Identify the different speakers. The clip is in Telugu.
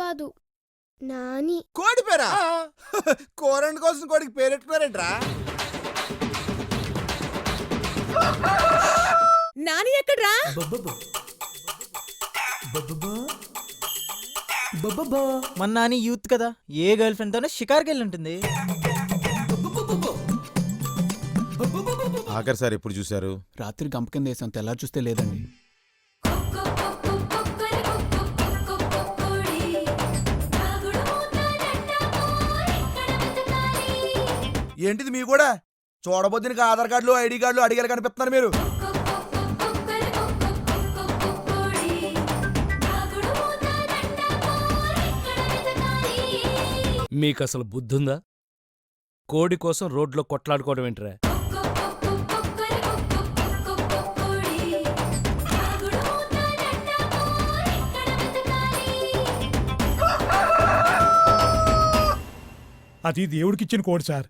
Speaker 1: కాదు, నాని.
Speaker 2: కోడి పేరా? కూరండి కోసం కోడికి పేరెట్టుకున్నారేంట్రా?
Speaker 3: నాని ఎక్కడ్రా?
Speaker 4: మన నాని యూత్ కదా, ఏ గర్ల్ ఫ్రెండ్ తోనే షికార్కి వెళ్ళి ఉంటుంది.
Speaker 2: ఆఖరి సార్ ఎప్పుడు చూశారు?
Speaker 5: రాత్రి గంప కింద వేసాం, తెల్లారి చూస్తే లేదండి.
Speaker 2: ఏంటిది మీ కూడా? చూడబోద్దినికి ఆధార్ కార్డులు ఐడి కార్డులు అడిగారు కనిపిస్తున్నారు మీరు.
Speaker 6: మీకసలు బుద్ధుందా? కోడి కోసం రోడ్లో కొట్లాడుకోవడం ఏంట్రా?
Speaker 7: అది దేవుడికిచ్చిన కోడి సార్.